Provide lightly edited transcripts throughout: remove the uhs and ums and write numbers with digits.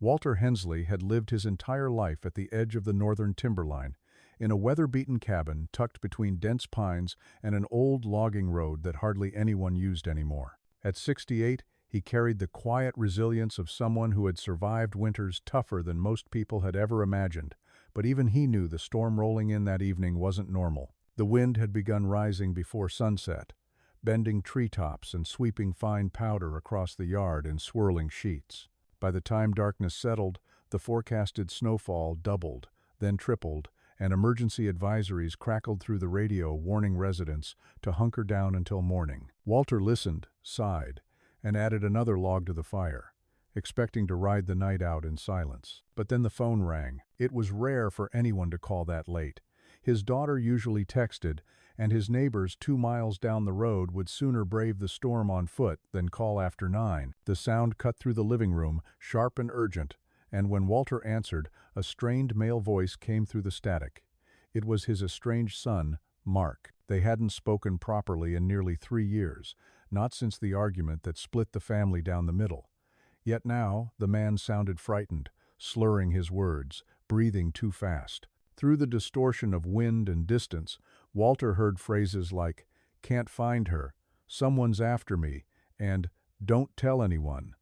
Walter Hensley had lived his entire life at the edge of the northern timberline, in a weather-beaten cabin tucked between dense pines and an old logging road that hardly anyone used anymore. At 68, he carried the quiet resilience of someone who had survived winters tougher than most people had ever imagined, but even he knew the storm rolling in that evening wasn't normal. The wind had begun rising before sunset, bending treetops and sweeping fine powder across the yard in swirling sheets. By the time darkness settled, the forecasted snowfall doubled, then tripled, and emergency advisories crackled through the radio warning residents to hunker down until morning. Walter listened, sighed, and added another log to the fire, expecting to ride the night out in silence. But then the phone rang. It was rare for anyone to call that late. His daughter usually texted, and his neighbors 2 miles down the road would sooner brave the storm on foot than call after 9. The sound cut through the living room, sharp and urgent, and when Walter answered, a strained male voice came through the static. It was his estranged son, Mark. They hadn't spoken properly in nearly 3 years, not since the argument that split the family down the middle. Yet now, the man sounded frightened, slurring his words, breathing too fast. Through the distortion of wind and distance, Walter heard phrases like, "Can't find her," "Someone's after me," and "Don't tell anyone."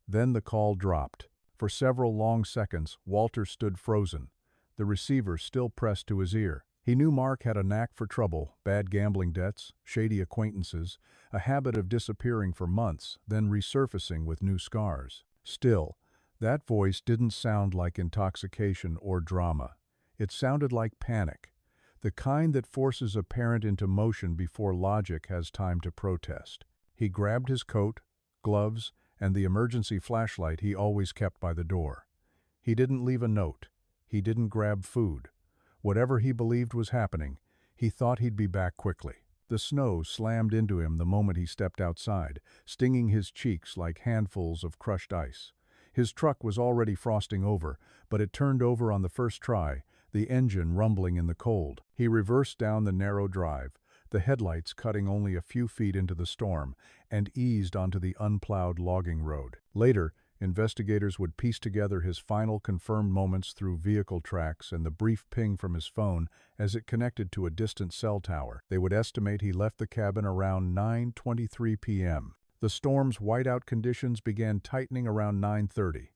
Then the call dropped. For several long seconds, Walter stood frozen, the receiver still pressed to his ear. He knew Mark had a knack for trouble, bad gambling debts, shady acquaintances, a habit of disappearing for months, then resurfacing with new scars. Still, that voice didn't sound like intoxication or drama. It sounded like panic, the kind that forces a parent into motion before logic has time to protest. He grabbed his coat, gloves, and the emergency flashlight he always kept by the door. He didn't leave a note. He didn't grab food. Whatever he believed was happening, he thought he'd be back quickly. The snow slammed into him the moment he stepped outside, stinging his cheeks like handfuls of crushed ice. His truck was already frosting over, but it turned over on the first try, the engine rumbling in the cold. He reversed down the narrow drive, the headlights cutting only a few feet into the storm, and eased onto the unplowed logging road. Later, investigators would piece together his final confirmed moments through vehicle tracks and the brief ping from his phone as it connected to a distant cell tower. They would estimate he left the cabin around 9:23 p.m. The storm's whiteout conditions began tightening around 9:30.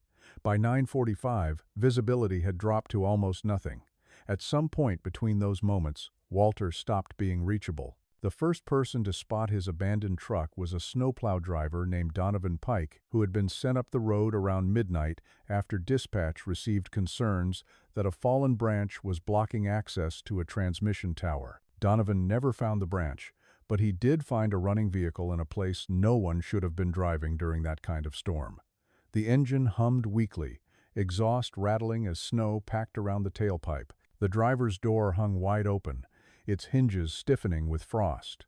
By 9:45, visibility had dropped to almost nothing. At some point between those moments, Walter stopped being reachable. The first person to spot his abandoned truck was a snowplow driver named Donovan Pike, who had been sent up the road around midnight after dispatch received concerns that a fallen branch was blocking access to a transmission tower. Donovan never found the branch, but he did find a running vehicle in a place no one should have been driving during that kind of storm. The engine hummed weakly, exhaust rattling as snow packed around the tailpipe. The driver's door hung wide open, its hinges stiffening with frost.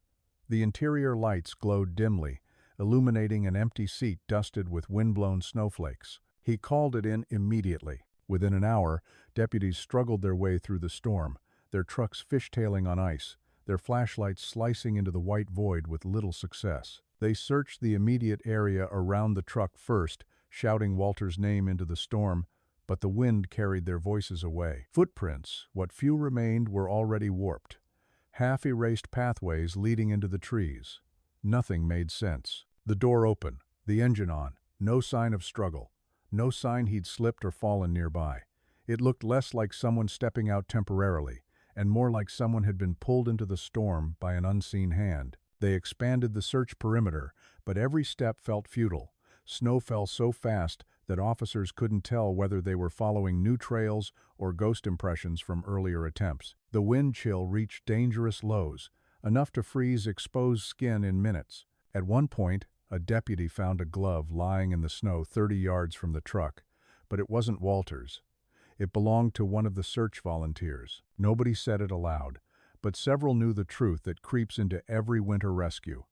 The interior lights glowed dimly, illuminating an empty seat dusted with windblown snowflakes. He called it in immediately. Within an hour, deputies struggled their way through the storm, their trucks fishtailing on ice, their flashlights slicing into the white void with little success. They searched the immediate area around the truck first, shouting Walter's name into the storm, but the wind carried their voices away. Footprints, what few remained, were already warped. Half-erased pathways leading into the trees. Nothing made sense. The door open, the engine on, no sign of struggle, no sign he'd slipped or fallen nearby. It looked less like someone stepping out temporarily, and more like someone had been pulled into the storm by an unseen hand. They expanded the search perimeter, but every step felt futile. Snow fell so fast that officers couldn't tell whether they were following new trails or ghost impressions from earlier attempts. The wind chill reached dangerous lows, enough to freeze exposed skin in minutes. At one point, a deputy found a glove lying in the snow 30 yards from the truck, but it wasn't Walter's. It belonged to one of the search volunteers. Nobody said it aloud, but several knew the truth that creeps into every winter rescue.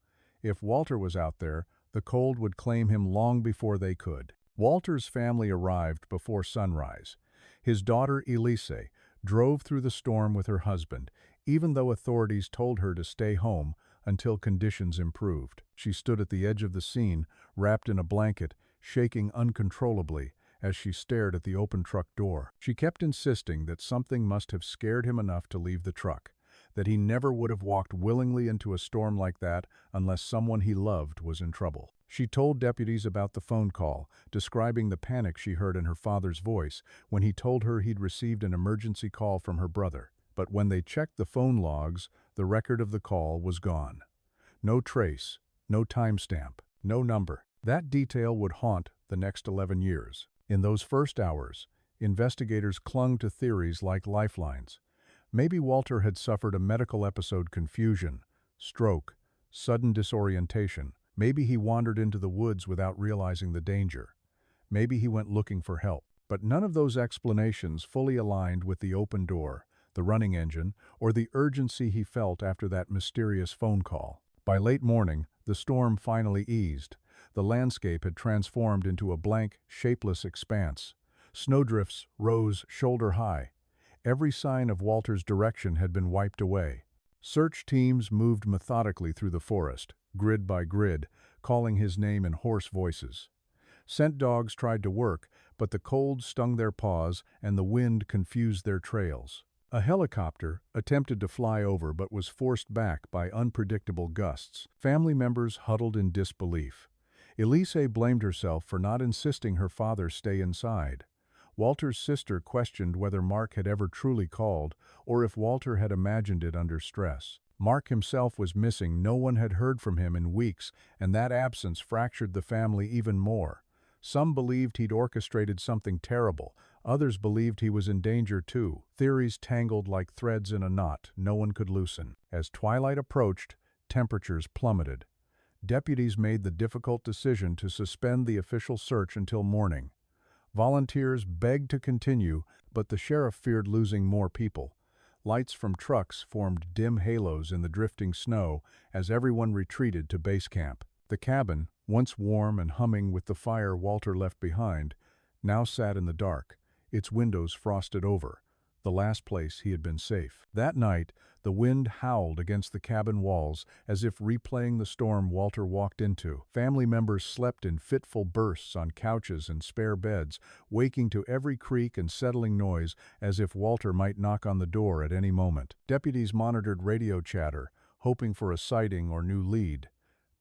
If Walter was out there, the cold would claim him long before they could. Walter's family arrived before sunrise. His daughter, Elise, drove through the storm with her husband, even though authorities told her to stay home until conditions improved. She stood at the edge of the scene, wrapped in a blanket, shaking uncontrollably, as she stared at the open truck door. She kept insisting that something must have scared him enough to leave the truck, that he never would have walked willingly into a storm like that unless someone he loved was in trouble. She told deputies about the phone call, describing the panic she heard in her father's voice when he told her he'd received an emergency call from her brother. But when they checked the phone logs, the record of the call was gone. No trace, no timestamp, no number. That detail would haunt the next 11 years. In those first hours, investigators clung to theories like lifelines. Maybe Walter had suffered a medical episode: confusion, stroke, sudden disorientation. Maybe he wandered into the woods without realizing the danger. Maybe he went looking for help. But none of those explanations fully aligned with the open door, the running engine, or the urgency he felt after that mysterious phone call. By late morning, the storm finally eased. The landscape had transformed into a blank, shapeless expanse. Snowdrifts rose shoulder-high. Every sign of Walter's direction had been wiped away. Search teams moved methodically through the forest, grid by grid, calling his name in hoarse voices. Scent dogs tried to work, but the cold stung their paws and the wind confused their trails. A helicopter attempted to fly over but was forced back by unpredictable gusts. Family members huddled in disbelief. Elise blamed herself for not insisting her father stay inside. Walter's sister questioned whether Mark had ever truly called, or if Walter had imagined it under stress. Mark himself was missing. No one had heard from him in weeks, and that absence fractured the family even more. Some believed he'd orchestrated something terrible. Others believed he was in danger too. Theories tangled like threads in a knot no one could loosen. As twilight approached, temperatures plummeted. Deputies made the difficult decision to suspend the official search until morning. Volunteers begged to continue, but the sheriff feared losing more people. Lights from trucks formed dim halos in the drifting snow as everyone retreated to base camp. The cabin, once warm and humming with the fire Walter left behind, now sat in the dark, its windows frosted over, the last place he had been safe. That night, the wind howled against the cabin walls as if replaying the storm Walter walked into. Family members slept in fitful bursts on couches and spare beds, waking to every creak and settling noise as if Walter might knock on the door at any moment. Deputies monitored radio chatter, hoping for a sighting or new lead.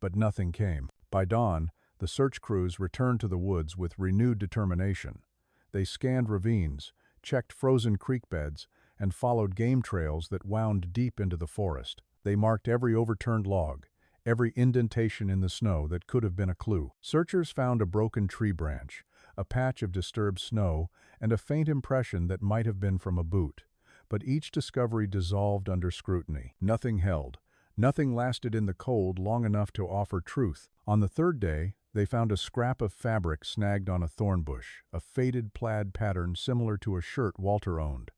But nothing came. By dawn, the search crews returned to the woods with renewed determination. They scanned ravines, checked frozen creek beds, and followed game trails that wound deep into the forest. They marked every overturned log, every indentation in the snow that could have been a clue. Searchers found a broken tree branch, a patch of disturbed snow, and a faint impression that might have been from a boot. But each discovery dissolved under scrutiny. Nothing held. Nothing lasted in the cold long enough to offer truth. On the third day, they found a scrap of fabric snagged on a thorn bush, a faded plaid pattern similar to a shirt Walter owned.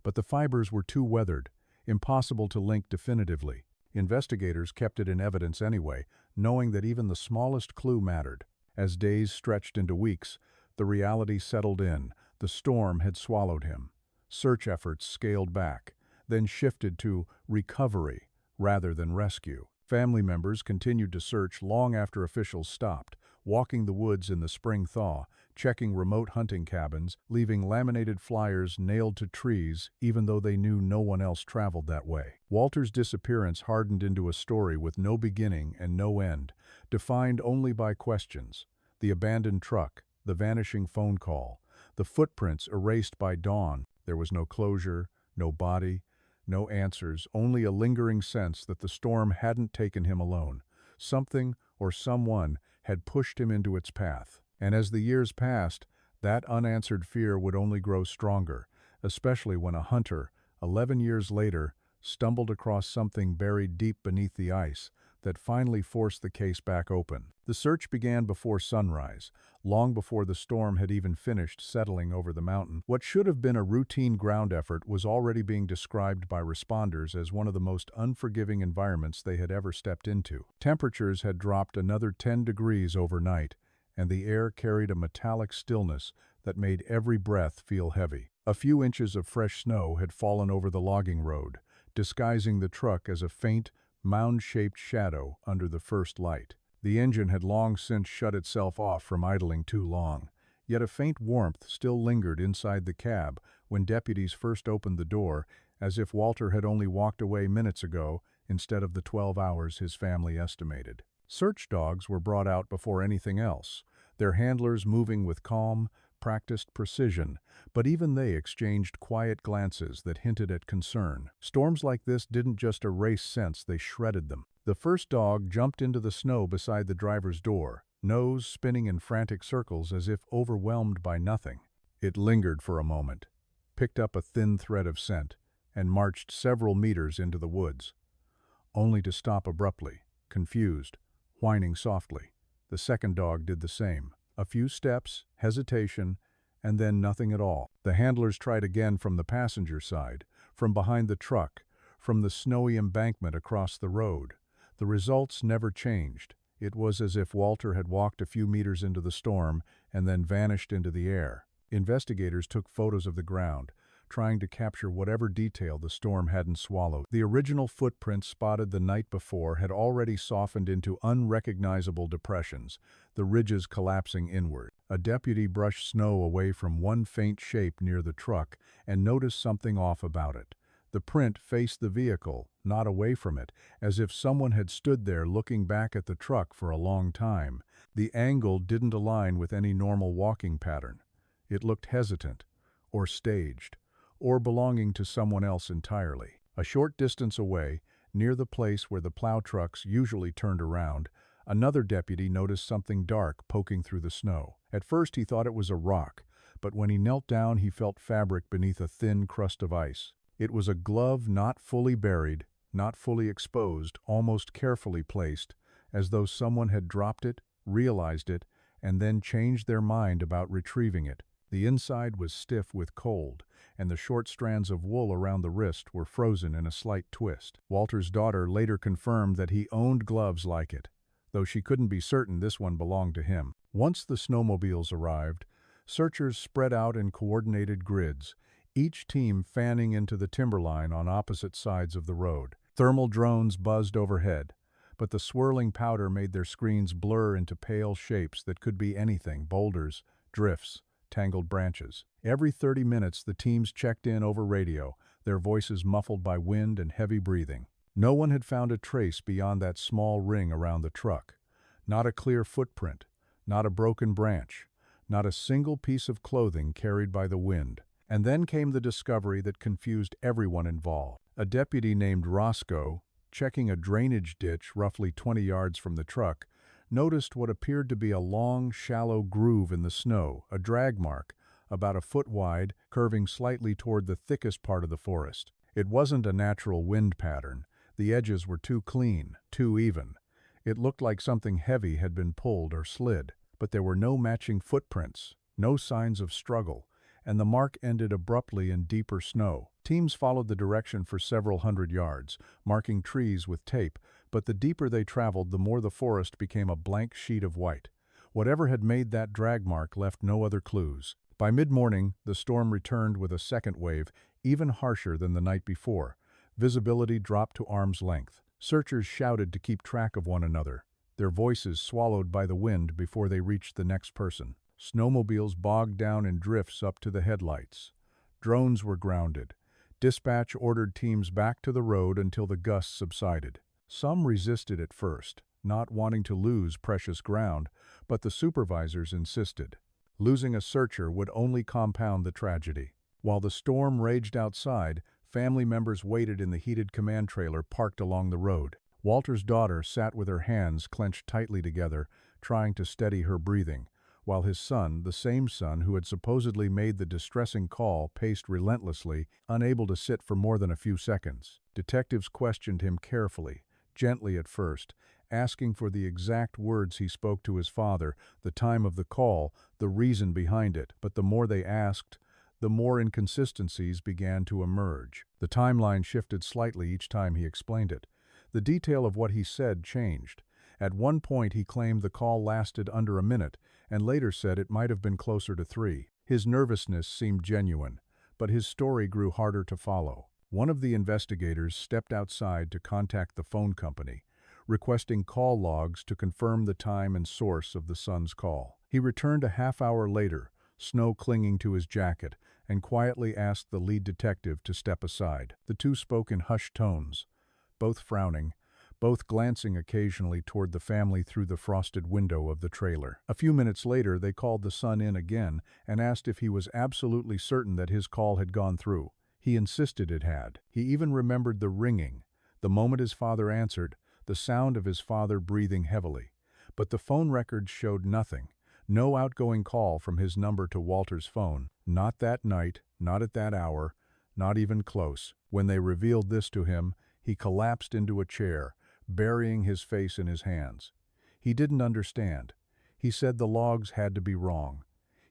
But the fibers were too weathered, impossible to link definitively. Investigators kept it in evidence anyway, knowing that even the smallest clue mattered. As days stretched into weeks, the reality settled in. The storm had swallowed him. Search efforts scaled back, then shifted to recovery rather than rescue. Family members continued to search long after officials stopped, walking the woods in the spring thaw, checking remote hunting cabins, leaving laminated flyers nailed to trees even though they knew no one else traveled that way. Walter's disappearance hardened into a story with no beginning and no end, defined only by questions. The abandoned truck, the vanishing phone call, the footprints erased by dawn. There was no closure, no body, no answers, only a lingering sense that the storm hadn't taken him alone. Something or someone had pushed him into its path. And as the years passed, that unanswered fear would only grow stronger, especially when a hunter, 11 years later, stumbled across something buried deep beneath the ice that finally forced the case back open. The search began before sunrise, long before the storm had even finished settling over the mountain. What should have been a routine ground effort was already being described by responders as one of the most unforgiving environments they had ever stepped into. Temperatures had dropped another 10 degrees overnight, and the air carried a metallic stillness that made every breath feel heavy. A few inches of fresh snow had fallen over the logging road, disguising the truck as a faint, mound-shaped shadow under the first light. The engine had long since shut itself off from idling too long. Yet a faint warmth still lingered inside the cab when deputies first opened the door, as if Walter had only walked away minutes ago instead of the 12 hours his family estimated. Search dogs were brought out before anything else, their handlers moving with calm, practiced precision, but even they exchanged quiet glances that hinted at concern. Storms like this didn't just erase scents, they shredded them. The first dog jumped into the snow beside the driver's door, nose spinning in frantic circles as if overwhelmed by nothing. It lingered for a moment, picked up a thin thread of scent, and marched several meters into the woods, only to stop abruptly, confused, whining softly. The second dog did the same. A few steps, hesitation, and then nothing at all. The handlers tried again from the passenger side, from behind the truck, from the snowy embankment across the road. The results never changed. It was as if Walter had walked a few meters into the storm and then vanished into the air. Investigators took photos of the ground, trying to capture whatever detail the storm hadn't swallowed. The original footprints spotted the night before had already softened into unrecognizable depressions, the ridges collapsing inward. A deputy brushed snow away from one faint shape near the truck and noticed something off about it. The print faced the vehicle, not away from it, as if someone had stood there looking back at the truck for a long time. The angle didn't align with any normal walking pattern. It looked hesitant, or staged, or belonging to someone else entirely. A short distance away, near the place where the plow trucks usually turned around, another deputy noticed something dark poking through the snow. At first he thought it was a rock, but when he knelt down he felt fabric beneath a thin crust of ice. It was a glove not fully buried, not fully exposed, almost carefully placed, as though someone had dropped it, realized it, and then changed their mind about retrieving it. The inside was stiff with cold, and the short strands of wool around the wrist were frozen in a slight twist. Walter's daughter later confirmed that he owned gloves like it, though she couldn't be certain this one belonged to him. Once the snowmobiles arrived, searchers spread out in coordinated grids, each team fanning into the timberline on opposite sides of the road. Thermal drones buzzed overhead, but the swirling powder made their screens blur into pale shapes that could be anything: boulders, drifts, tangled branches. Every 30 minutes the teams checked in over radio, their voices muffled by wind and heavy breathing. No one had found a trace beyond that small ring around the truck. Not a clear footprint, not a broken branch, not a single piece of clothing carried by the wind. And then came the discovery that confused everyone involved. A deputy named Roscoe, checking a drainage ditch roughly 20 yards from the truck, noticed what appeared to be a long, shallow groove in the snow, a drag mark, about a foot wide, curving slightly toward the thickest part of the forest. It wasn't a natural wind pattern. The edges were too clean, too even. It looked like something heavy had been pulled or slid, but there were no matching footprints, no signs of struggle, and the mark ended abruptly in deeper snow. Teams followed the direction for several hundred yards, marking trees with tape, but the deeper they traveled, the more the forest became a blank sheet of white. Whatever had made that drag mark left no other clues. By mid-morning, the storm returned with a second wave, even harsher than the night before. Visibility dropped to arm's length. Searchers shouted to keep track of one another, their voices swallowed by the wind before they reached the next person. Snowmobiles bogged down in drifts up to the headlights. Drones were grounded. Dispatch ordered teams back to the road until the gusts subsided. Some resisted at first, not wanting to lose precious ground, but the supervisors insisted. Losing a searcher would only compound the tragedy. While the storm raged outside, family members waited in the heated command trailer parked along the road. Walter's daughter sat with her hands clenched tightly together, trying to steady her breathing, while his son, the same son who had supposedly made the distressing call, paced relentlessly, unable to sit for more than a few seconds. Detectives questioned him carefully, gently at first, asking for the exact words he spoke to his father, the time of the call, the reason behind it. But the more they asked, the more inconsistencies began to emerge. The timeline shifted slightly each time he explained it. The detail of what he said changed. At one point he claimed the call lasted under a minute, and later said it might have been closer to 3. His nervousness seemed genuine, but his story grew harder to follow. One of the investigators stepped outside to contact the phone company, requesting call logs to confirm the time and source of the son's call. He returned a half hour later, snow clinging to his jacket, and quietly asked the lead detective to step aside. The two spoke in hushed tones, both frowning, both glancing occasionally toward the family through the frosted window of the trailer. A few minutes later, they called the son in again and asked if he was absolutely certain that his call had gone through. He insisted it had. He even remembered the ringing, the moment his father answered, the sound of his father breathing heavily. But the phone records showed nothing. No outgoing call from his number to Walter's phone. Not that night, not at that hour, not even close. When they revealed this to him, he collapsed into a chair, burying his face in his hands. He didn't understand. He said the logs had to be wrong.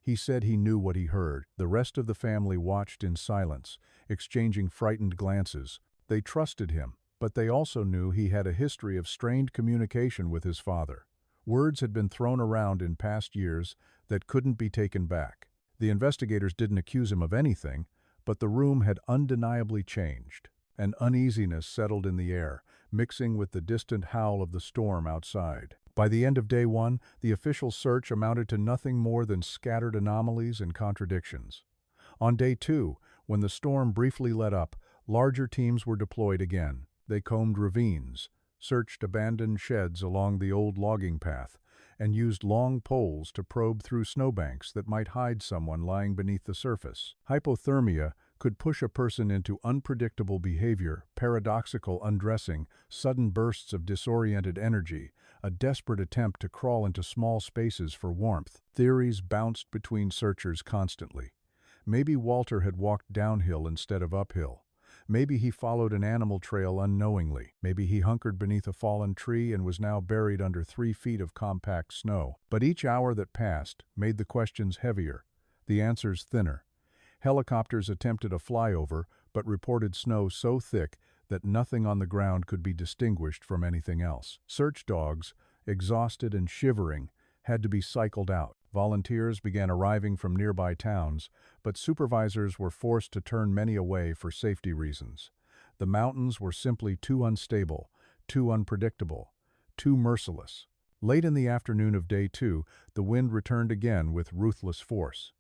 He said he knew what he heard. The rest of the family watched in silence, exchanging frightened glances. They trusted him, but they also knew he had a history of strained communication with his father. Words had been thrown around in past years that couldn't be taken back. The investigators didn't accuse him of anything, but the room had undeniably changed. An uneasiness settled in the air, mixing with the distant howl of the storm outside. By the end of day one, the official search amounted to nothing more than scattered anomalies and contradictions. On day two, when the storm briefly let up, larger teams were deployed again. They combed ravines, searched abandoned sheds along the old logging path, and used long poles to probe through snowbanks that might hide someone lying beneath the surface. Hypothermia could push a person into unpredictable behavior, paradoxical undressing, sudden bursts of disoriented energy, a desperate attempt to crawl into small spaces for warmth. Theories bounced between searchers constantly. Maybe Walter had walked downhill instead of uphill. Maybe he followed an animal trail unknowingly. Maybe he hunkered beneath a fallen tree and was now buried under 3 feet of compact snow. But each hour that passed made the questions heavier, the answers thinner. Helicopters attempted a flyover, but reported snow so thick that nothing on the ground could be distinguished from anything else. Search dogs, exhausted and shivering, had to be cycled out. Volunteers began arriving from nearby towns, but supervisors were forced to turn many away for safety reasons. The mountains were simply too unstable, too unpredictable, too merciless. Late in the afternoon of day two, the wind returned again with ruthless force.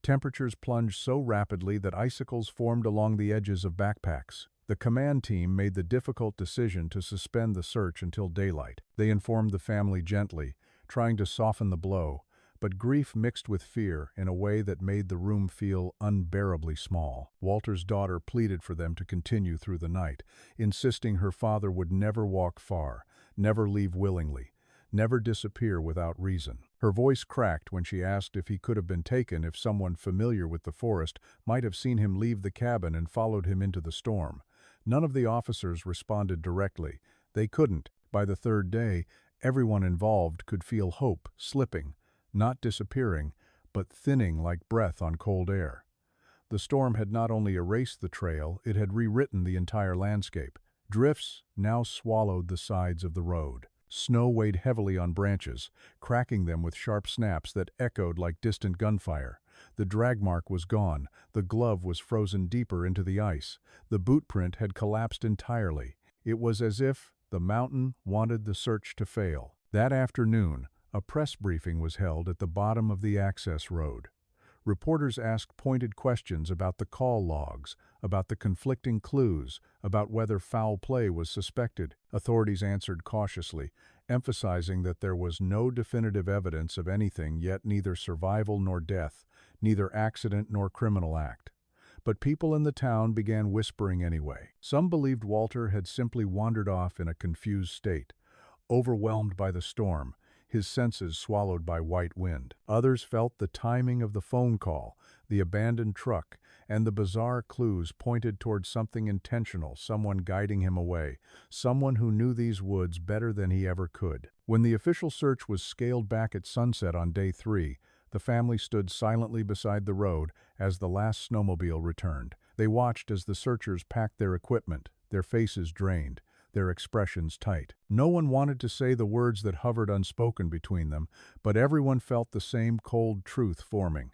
Temperatures plunged so rapidly that icicles formed along the edges of backpacks. The command team made the difficult decision to suspend the search until daylight. They informed the family gently, trying to soften the blow, but grief mixed with fear in a way that made the room feel unbearably small. Walter's daughter pleaded for them to continue through the night, insisting her father would never walk far, never leave willingly, never disappear without reason. Her voice cracked when she asked if he could have been taken if someone familiar with the forest might have seen him leave the cabin and followed him into the storm. None of the officers responded directly. They couldn't. By the third day, everyone involved could feel hope slipping, not disappearing, but thinning like breath on cold air. The storm had not only erased the trail, it had rewritten the entire landscape. Drifts now swallowed the sides of the road. Snow weighed heavily on branches, cracking them with sharp snaps that echoed like distant gunfire. The drag mark was gone, the glove was frozen deeper into the ice, the boot print had collapsed entirely. It was as if the mountain wanted the search to fail. That afternoon, a press briefing was held at the bottom of the access road. Reporters asked pointed questions about the call logs, about the conflicting clues, about whether foul play was suspected. Authorities answered cautiously, emphasizing that there was no definitive evidence of anything, yet neither survival nor death, neither accident nor criminal act. But people in the town began whispering anyway. Some believed Walter had simply wandered off in a confused state, overwhelmed by the storm, his senses swallowed by white wind. Others felt the timing of the phone call, the abandoned truck, and the bizarre clues pointed toward something intentional, someone guiding him away, someone who knew these woods better than he ever could. When the official search was scaled back at sunset on day 3, the family stood silently beside the road as the last snowmobile returned. They watched as the searchers packed their equipment, their faces drained, their expressions tight. No one wanted to say the words that hovered unspoken between them, but everyone felt the same cold truth forming.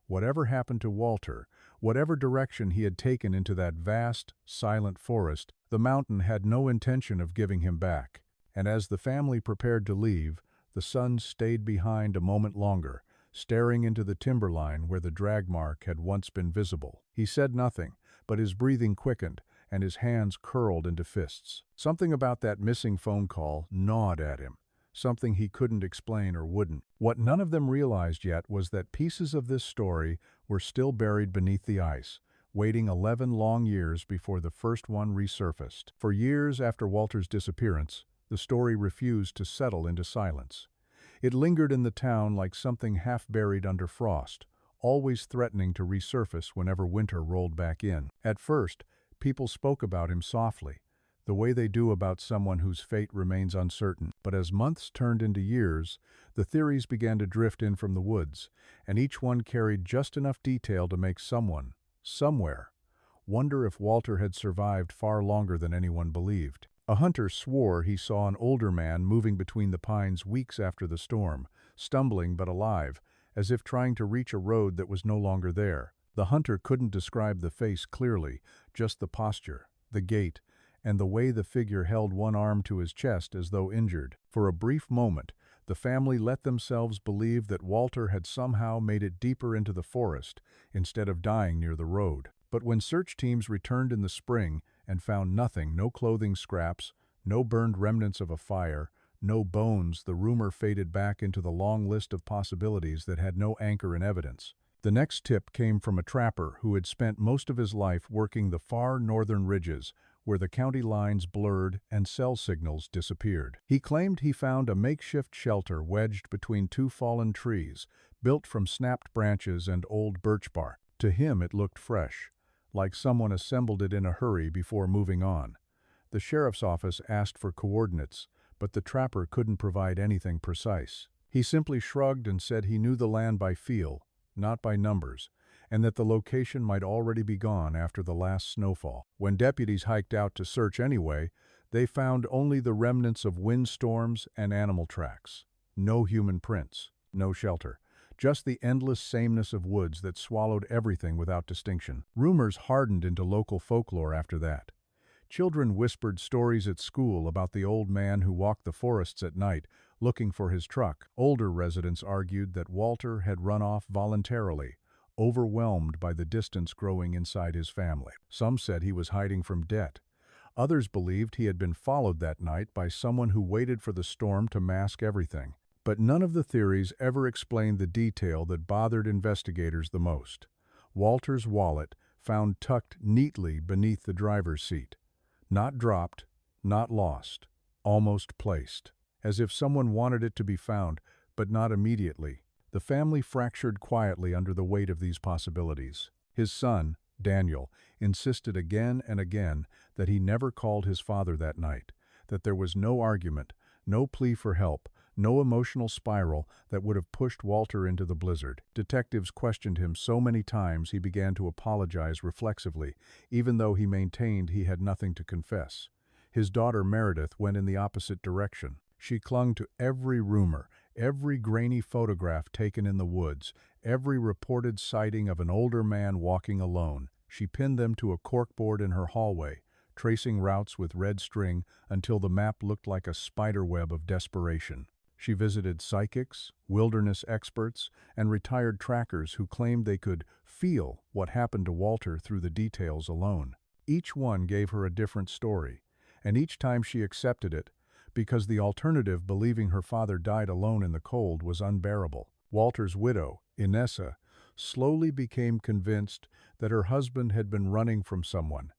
Whatever happened to Walter, whatever direction he had taken into that vast, silent forest, the mountain had no intention of giving him back. And as the family prepared to leave, the son stayed behind a moment longer, staring into the timberline where the drag mark had once been visible. He said nothing, but his breathing quickened, and his hands curled into fists. Something about that missing phone call gnawed at him, something he couldn't explain or wouldn't. What none of them realized yet was that pieces of this story were still buried beneath the ice, waiting 11 long years before the first one resurfaced. For years after Walter's disappearance, the story refused to settle into silence. It lingered in the town like something half buried under frost, always threatening to resurface whenever winter rolled back in. At first, people spoke about him softly, the way they do about someone whose fate remains uncertain. But as months turned into years, the theories began to drift in from the woods, and each one carried just enough detail to make someone, somewhere, wonder if Walter had survived far longer than anyone believed. A hunter swore he saw an older man moving between the pines weeks after the storm, stumbling but alive, as if trying to reach a road that was no longer there. The hunter couldn't describe the face clearly, just the posture, the gait, and the way the figure held one arm to his chest as though injured. For a brief moment, the family let themselves believe that Walter had somehow made it deeper into the forest instead of dying near the road. But when search teams returned in the spring and found nothing, no clothing scraps, no burned remnants of a fire, no bones, the rumor faded back into the long list of possibilities that had no anchor in evidence. The next tip came from a trapper who had spent most of his life working the far northern ridges, where the county lines blurred and cell signals disappeared. He claimed he found a makeshift shelter wedged between two fallen trees, built from snapped branches and old birch bark. To him it looked fresh, like someone assembled it in a hurry before moving on. The sheriff's office asked for coordinates, but the trapper couldn't provide anything precise. He simply shrugged and said he knew the land by feel, not by numbers, and that the location might already be gone after the last snowfall. When deputies hiked out to search anyway, they found only the remnants of windstorms and animal tracks. No human prints, no shelter, just the endless sameness of woods that swallowed everything without distinction. Rumors hardened into local folklore after that. Children whispered stories at school about the old man who walked the forests at night, looking for his truck. Older residents argued that Walter had run off voluntarily, overwhelmed by the distance growing inside his family. Some said he was hiding from debt. Others believed he had been followed that night by someone who waited for the storm to mask everything. But none of the theories ever explained the detail that bothered investigators the most: Walter's wallet, found tucked neatly beneath the driver's seat. Not dropped, not lost, almost placed, as if someone wanted it to be found, but not immediately. The family fractured quietly under the weight of these possibilities. His son, Daniel, insisted again and again that he never called his father that night, that there was no argument, no plea for help, no emotional spiral that would have pushed Walter into the blizzard. Detectives questioned him so many times he began to apologize reflexively, even though he maintained he had nothing to confess. His daughter Meredith went in the opposite direction. She clung to every rumor, every grainy photograph taken in the woods, every reported sighting of an older man walking alone. She pinned them to a corkboard in her hallway, tracing routes with red string until the map looked like a spiderweb of desperation. She visited psychics, wilderness experts, and retired trackers who claimed they could feel what happened to Walter through the details alone. Each one gave her a different story, and each time she accepted it, because the alternative, believing her father died alone in the cold, was unbearable. Walter's widow, Inessa, slowly became convinced that her husband had been running from someone,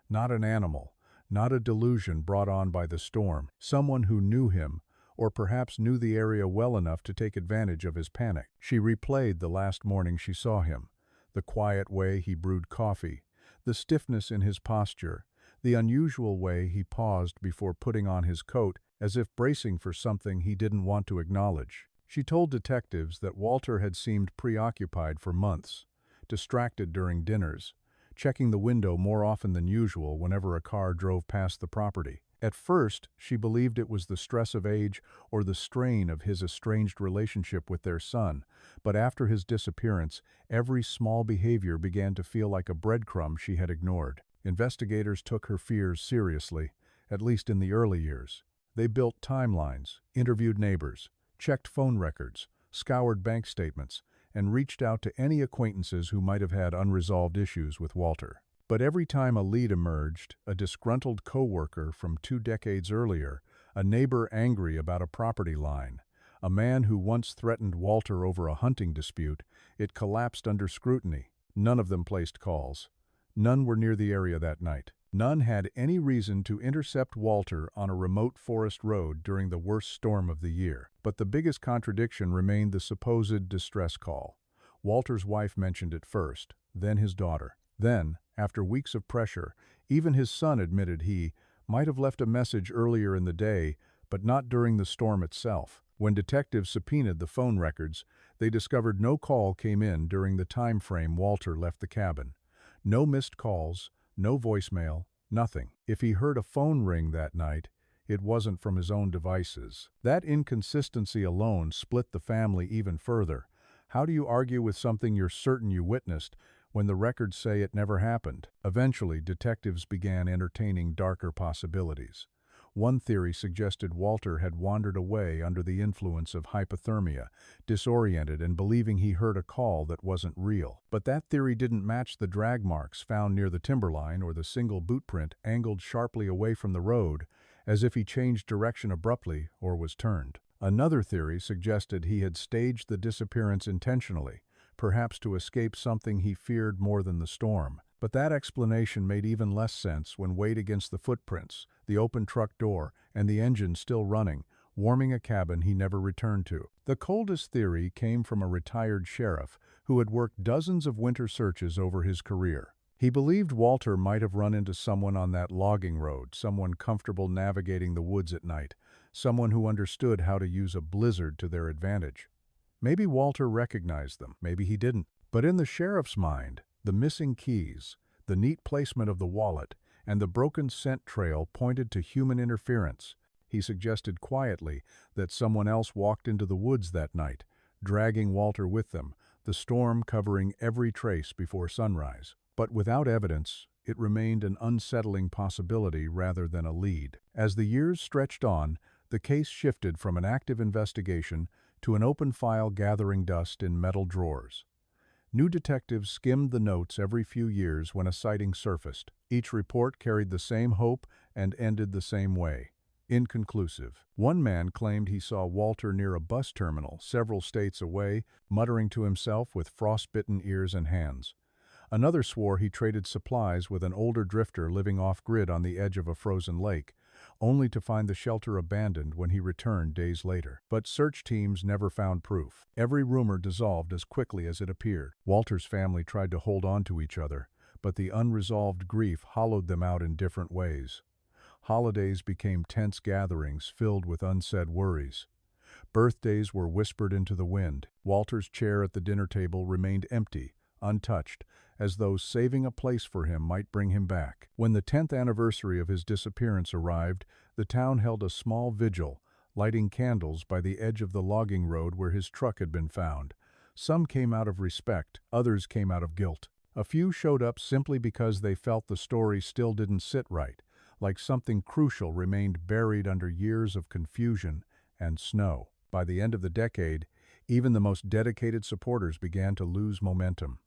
not an animal, not a delusion brought on by the storm, someone who knew him, or perhaps knew the area well enough to take advantage of his panic. She replayed the last morning she saw him, the quiet way he brewed coffee, the stiffness in his posture, the unusual way he paused before putting on his coat, as if bracing for something he didn't want to acknowledge. She told detectives that Walter had seemed preoccupied for months, distracted during dinners, checking the window more often than usual whenever a car drove past the property. At first, she believed it was the stress of age or the strain of his estranged relationship with their son, but after his disappearance, every small behavior began to feel like a breadcrumb she had ignored. Investigators took her fears seriously, at least in the early years. They built timelines, interviewed neighbors, checked phone records, scoured bank statements, and reached out to any acquaintances who might have had unresolved issues with Walter. But every time a lead emerged, a disgruntled coworker from 2 decades earlier, a neighbor angry about a property line, a man who once threatened Walter over a hunting dispute, it collapsed under scrutiny. None of them placed calls. None were near the area that night. None had any reason to intercept Walter on a remote forest road during the worst storm of the year. But the biggest contradiction remained the supposed distress call. Walter's wife mentioned it first, then his daughter. Then, after weeks of pressure, even his son admitted he might have left a message earlier in the day, but not during the storm itself. When detectives subpoenaed the phone records, they discovered no call came in during the time frame Walter left the cabin. No missed calls, no voicemail, nothing. If he heard a phone ring that night, it wasn't from his own devices. That inconsistency alone split the family even further. How do you argue with something you're certain you witnessed when the records say it never happened? Eventually, detectives began entertaining darker possibilities. One theory suggested Walter had wandered away under the influence of hypothermia, disoriented and believing he heard a call that wasn't real. But that theory didn't match the drag marks found near the timberline or the single boot print angled sharply away from the road, as if he changed direction abruptly or was turned. Another theory suggested he had staged the disappearance intentionally, perhaps to escape something he feared more than the storm. But that explanation made even less sense when weighed against the footprints, the open truck door, and the engine still running, warming a cabin he never returned to. The coldest theory came from a retired sheriff who had worked dozens of winter searches over his career. He believed Walter might have run into someone on that logging road, someone comfortable navigating the woods at night, someone who understood how to use a blizzard to their advantage. Maybe Walter recognized them, maybe he didn't. But in the sheriff's mind, the missing keys, the neat placement of the wallet, and the broken scent trail pointed to human interference. He suggested quietly that someone else walked into the woods that night, dragging Walter with them, the storm covering every trace before sunrise. But without evidence, it remained an unsettling possibility rather than a lead. As the years stretched on, the case shifted from an active investigation to an open file gathering dust in metal drawers. New detectives skimmed the notes every few years when a sighting surfaced. Each report carried the same hope and ended the same way. Inconclusive. One man claimed he saw Walter near a bus terminal several states away, muttering to himself with frostbitten ears and hands. Another swore he traded supplies with an older drifter living off-grid on the edge of a frozen lake, only to find the shelter abandoned when he returned days later. But search teams never found proof. Every rumor dissolved as quickly as it appeared. Walter's family tried to hold on to each other, but the unresolved grief hollowed them out in different ways. Holidays became tense gatherings filled with unsaid worries. Birthdays were whispered into the wind. Walter's chair at the dinner table remained empty, untouched, as though saving a place for him might bring him back. When the 10th anniversary of his disappearance arrived, the town held a small vigil, lighting candles by the edge of the logging road where his truck had been found. Some came out of respect, others came out of guilt. A few showed up simply because they felt the story still didn't sit right, like something crucial remained buried under years of confusion and snow. By the end of the decade, even the most dedicated supporters began to lose momentum.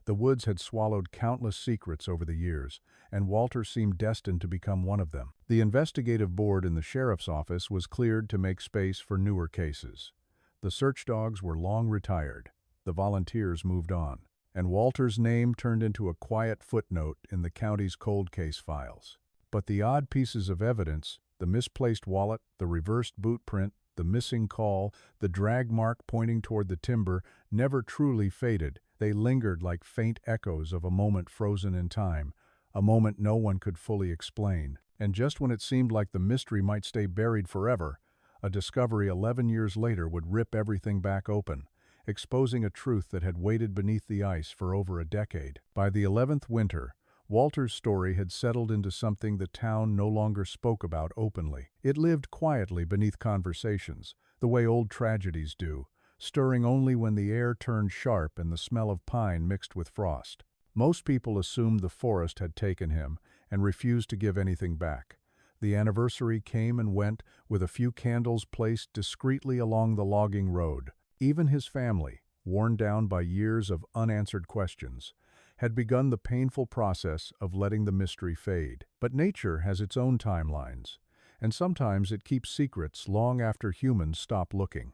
The woods had swallowed countless secrets over the years, and Walter seemed destined to become one of them. The investigative board in the sheriff's office was cleared to make space for newer cases. The search dogs were long retired. The volunteers moved on, and Walter's name turned into a quiet footnote in the county's cold case files. But the odd pieces of evidence, the misplaced wallet, the reversed boot print, the missing call, the drag mark pointing toward the timber, never truly faded. They lingered like faint echoes of a moment frozen in time, a moment no one could fully explain. And just when it seemed like the mystery might stay buried forever, a discovery 11 years later would rip everything back open, exposing a truth that had waited beneath the ice for over a decade. By the 11th winter, Walter's story had settled into something the town no longer spoke about openly. It lived quietly beneath conversations, the way old tragedies do, stirring only when the air turned sharp and the smell of pine mixed with frost. Most people assumed the forest had taken him and refused to give anything back. The anniversary came and went with a few candles placed discreetly along the logging road. Even his family, worn down by years of unanswered questions, had begun the painful process of letting the mystery fade. But nature has its own timelines, and sometimes it keeps secrets long after humans stop looking.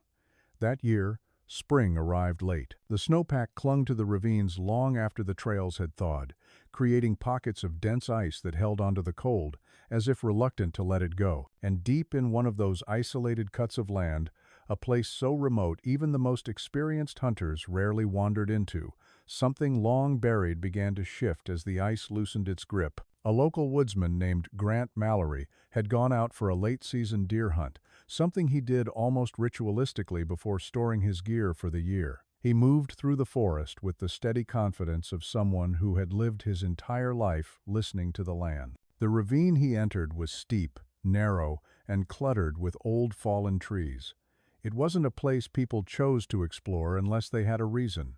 That year, spring arrived late. The snowpack clung to the ravines long after the trails had thawed, creating pockets of dense ice that held onto the cold, as if reluctant to let it go. And deep in one of those isolated cuts of land, a place so remote even the most experienced hunters rarely wandered into, something long buried began to shift as the ice loosened its grip. A local woodsman named Grant Mallory had gone out for a late-season deer hunt, something he did almost ritualistically before storing his gear for the year. He moved through the forest with the steady confidence of someone who had lived his entire life listening to the land. The ravine he entered was steep, narrow, and cluttered with old fallen trees. It wasn't a place people chose to explore unless they had a reason.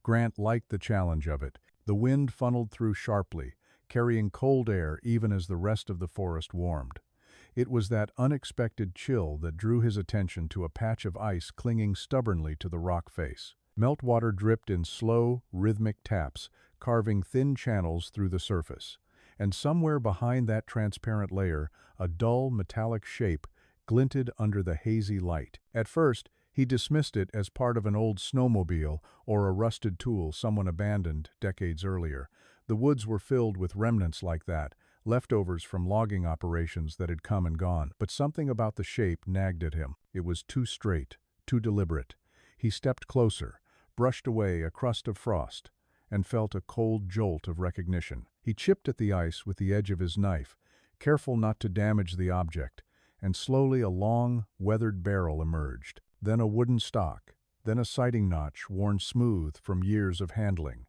Grant liked the challenge of it. The wind funneled through sharply, carrying cold air even as the rest of the forest warmed. It was that unexpected chill that drew his attention to a patch of ice clinging stubbornly to the rock face. Meltwater dripped in slow, rhythmic taps, carving thin channels through the surface. And somewhere behind that transparent layer, a dull, metallic shape glinted under the hazy light. At first, he dismissed it as part of an old snowmobile or a rusted tool someone abandoned decades earlier. The woods were filled with remnants like that, leftovers from logging operations that had come and gone. But something about the shape nagged at him. It was too straight, too deliberate. He stepped closer, brushed away a crust of frost, and felt a cold jolt of recognition. He chipped at the ice with the edge of his knife, careful not to damage the object, and slowly a long, weathered barrel emerged. Then a wooden stock, then a sighting notch worn smooth from years of handling.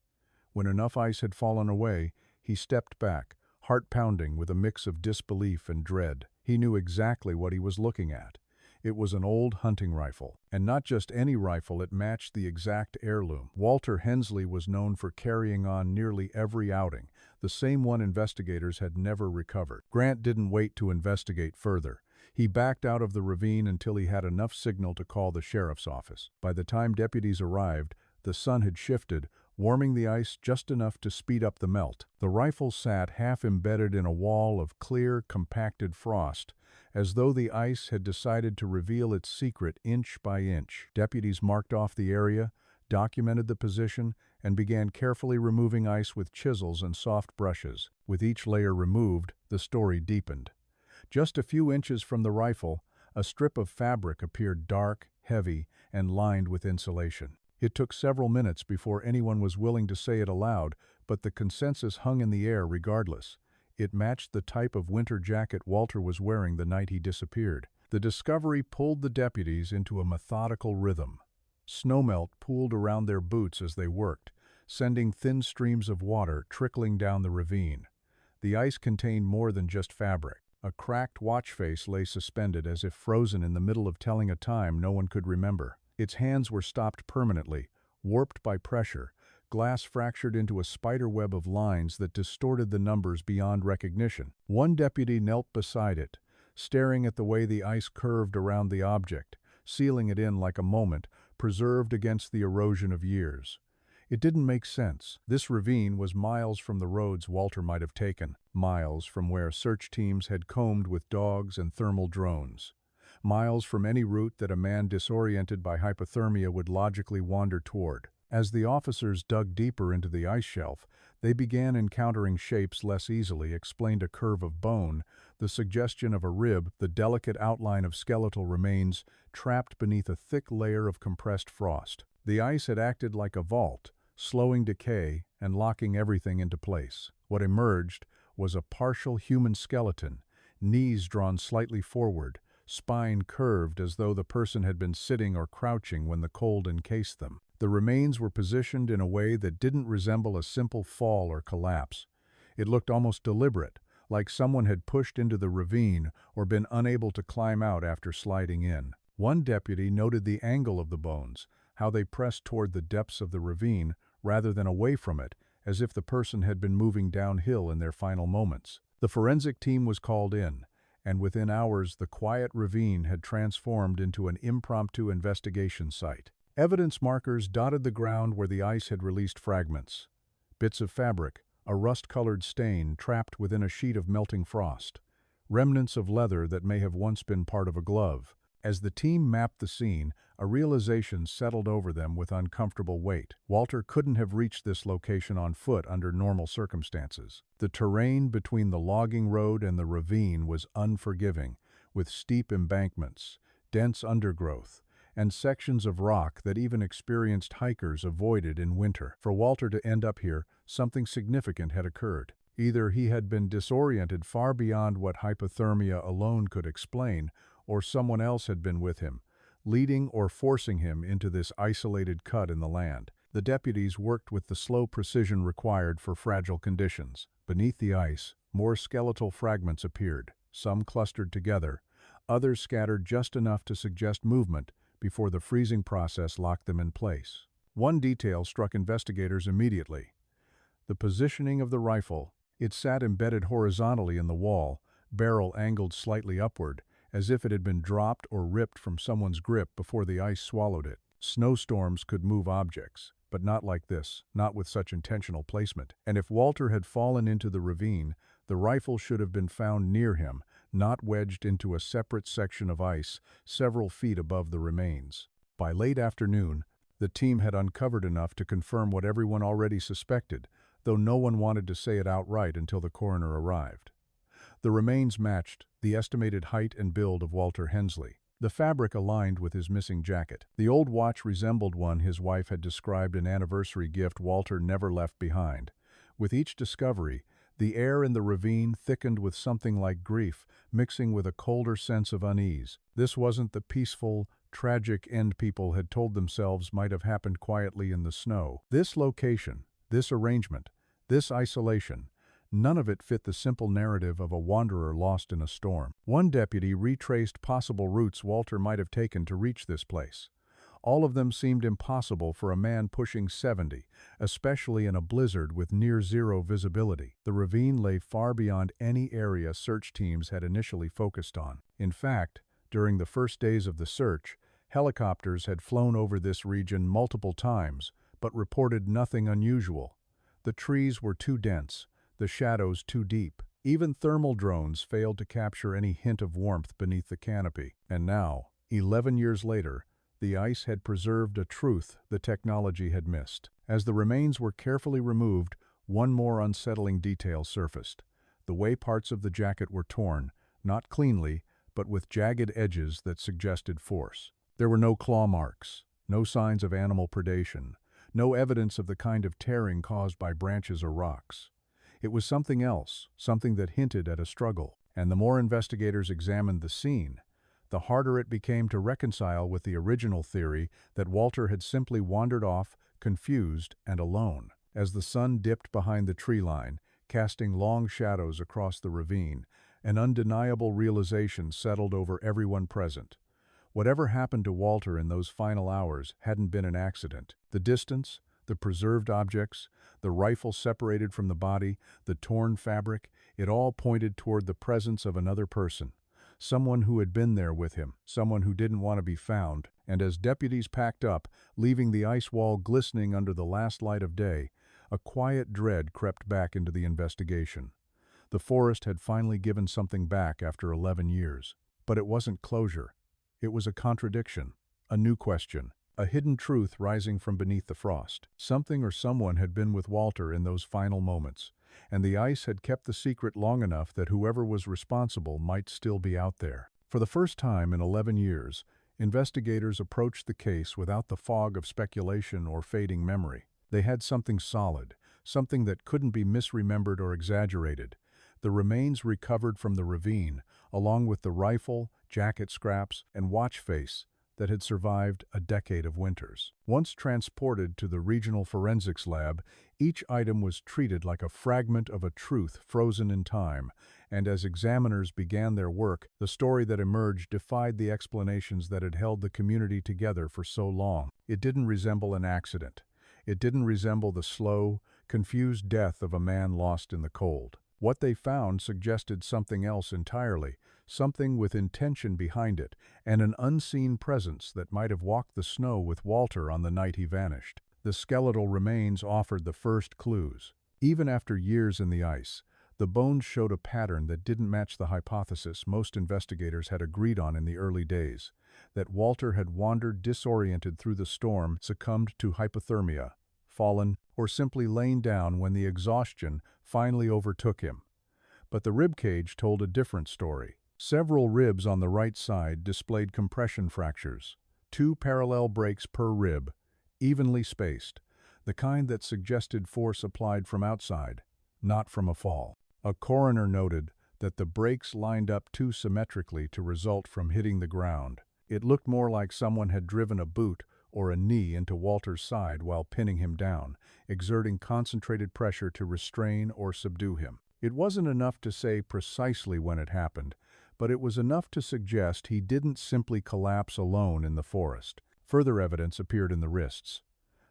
When enough ice had fallen away, he stepped back, heart pounding with a mix of disbelief and dread. He knew exactly what he was looking at. It was an old hunting rifle, and not just any rifle, it matched the exact heirloom. Walter Hensley was known for carrying on nearly every outing, the same one investigators had never recovered. Grant didn't wait to investigate further. He backed out of the ravine until he had enough signal to call the sheriff's office. By the time deputies arrived, the sun had shifted, warming the ice just enough to speed up the melt. The rifle sat half embedded in a wall of clear, compacted frost, as though the ice had decided to reveal its secret inch by inch. Deputies marked off the area, documented the position, and began carefully removing ice with chisels and soft brushes. With each layer removed, the story deepened. Just a few inches from the rifle, a strip of fabric appeared dark, heavy, and lined with insulation. It took several minutes before anyone was willing to say it aloud, but the consensus hung in the air regardless. It matched the type of winter jacket Walter was wearing the night he disappeared. The discovery pulled the deputies into a methodical rhythm. Snowmelt pooled around their boots as they worked, sending thin streams of water trickling down the ravine. The ice contained more than just fabric. A cracked watch face lay suspended as if frozen in the middle of telling a time no one could remember. Its hands were stopped permanently, warped by pressure, glass fractured into a spiderweb of lines that distorted the numbers beyond recognition. One deputy knelt beside it, staring at the way the ice curved around the object, sealing it in like a moment, preserved against the erosion of years. It didn't make sense. This ravine was miles from the roads Walter might have taken, miles from where search teams had combed with dogs and thermal drones, miles from any route that a man disoriented by hypothermia would logically wander toward. As the officers dug deeper into the ice shelf, they began encountering shapes less easily explained: a curve of bone, the suggestion of a rib, the delicate outline of skeletal remains trapped beneath a thick layer of compressed frost. The ice had acted like a vault, slowing decay and locking everything into place. What emerged was a partial human skeleton, knees drawn slightly forward, spine curved as though the person had been sitting or crouching when the cold encased them. The remains were positioned in a way that didn't resemble a simple fall or collapse. It looked almost deliberate, like someone had pushed into the ravine or been unable to climb out after sliding in. One deputy noted the angle of the bones, how they pressed toward the depths of the ravine rather than away from it, as if the person had been moving downhill in their final moments. The forensic team was called in, and within hours the quiet ravine had transformed into an impromptu investigation site. Evidence markers dotted the ground where the ice had released fragments. Bits of fabric, a rust-colored stain trapped within a sheet of melting frost. Remnants of leather that may have once been part of a glove. As the team mapped the scene, a realization settled over them with uncomfortable weight. Walter couldn't have reached this location on foot under normal circumstances. The terrain between the logging road and the ravine was unforgiving, with steep embankments, dense undergrowth, and sections of rock that even experienced hikers avoided in winter. For Walter to end up here, something significant had occurred. Either he had been disoriented far beyond what hypothermia alone could explain, or someone else had been with him, leading or forcing him into this isolated cut in the land. The deputies worked with the slow precision required for fragile conditions. Beneath the ice, more skeletal fragments appeared, some clustered together, others scattered just enough to suggest movement before the freezing process locked them in place. One detail struck investigators immediately: the positioning of the rifle. It sat embedded horizontally in the wall, barrel angled slightly upward, as if it had been dropped or ripped from someone's grip before the ice swallowed it. Snowstorms could move objects, but not like this, not with such intentional placement. And if Walter had fallen into the ravine, the rifle should have been found near him, not wedged into a separate section of ice several feet above the remains. By late afternoon, the team had uncovered enough to confirm what everyone already suspected, though no one wanted to say it outright until the coroner arrived. The remains matched the estimated height and build of Walter Hensley. The fabric aligned with his missing jacket. The old watch resembled one his wife had described an anniversary gift Walter never left behind. With each discovery, the air in the ravine thickened with something like grief, mixing with a colder sense of unease. This wasn't the peaceful, tragic end people had told themselves might have happened quietly in the snow. This location, this arrangement, this isolation, none of it fit the simple narrative of a wanderer lost in a storm. One deputy retraced possible routes Walter might have taken to reach this place. All of them seemed impossible for a man pushing 70, especially in a blizzard with near-zero visibility. The ravine lay far beyond any area search teams had initially focused on. In fact, during the first days of the search, helicopters had flown over this region multiple times, but reported nothing unusual. The trees were too dense, the shadows too deep. Even thermal drones failed to capture any hint of warmth beneath the canopy. And now, 11 years later, the ice had preserved a truth the technology had missed. As the remains were carefully removed, one more unsettling detail surfaced. The way parts of the jacket were torn, not cleanly, but with jagged edges that suggested force. There were no claw marks, no signs of animal predation, no evidence of the kind of tearing caused by branches or rocks. It was something else, something that hinted at a struggle. And the more investigators examined the scene, the harder it became to reconcile with the original theory that Walter had simply wandered off, confused and alone. As the sun dipped behind the tree line, casting long shadows across the ravine, an undeniable realization settled over everyone present. Whatever happened to Walter in those final hours hadn't been an accident. The distance, the preserved objects, the rifle separated from the body, the torn fabric, it all pointed toward the presence of another person. Someone who had been there with him, someone who didn't want to be found. And as deputies packed up, leaving the ice wall glistening under the last light of day, a quiet dread crept back into the investigation. The forest had finally given something back after 11 years. But it wasn't closure. It was a contradiction, a new question, a hidden truth rising from beneath the frost. Something or someone had been with Walter in those final moments, and the ice had kept the secret long enough that whoever was responsible might still be out there. For the first time in 11 years, investigators approached the case without the fog of speculation or fading memory. They had something solid, something that couldn't be misremembered or exaggerated. The remains recovered from the ravine, along with the rifle, jacket scraps, and watch face that had survived a decade of winters. Once transported to the regional forensics lab, each item was treated like a fragment of a truth frozen in time, and as examiners began their work, the story that emerged defied the explanations that had held the community together for so long. It didn't resemble an accident. It didn't resemble the slow, confused death of a man lost in the cold. What they found suggested something else entirely, something with intention behind it, and an unseen presence that might have walked the snow with Walter on the night he vanished. The skeletal remains offered the first clues. Even after years in the ice, the bones showed a pattern that didn't match the hypothesis most investigators had agreed on in the early days, that Walter had wandered disoriented through the storm, succumbed to hypothermia, fallen, or simply lain down when the exhaustion finally overtook him. But the ribcage told a different story. Several ribs on the right side displayed compression fractures, 2 parallel breaks per rib, evenly spaced, the kind that suggested force applied from outside, not from a fall. A coroner noted that the breaks lined up too symmetrically to result from hitting the ground. It looked more like someone had driven a boot or a knee into Walter's side while pinning him down, exerting concentrated pressure to restrain or subdue him. It wasn't enough to say precisely when it happened, but it was enough to suggest he didn't simply collapse alone in the forest. Further evidence appeared in the wrists.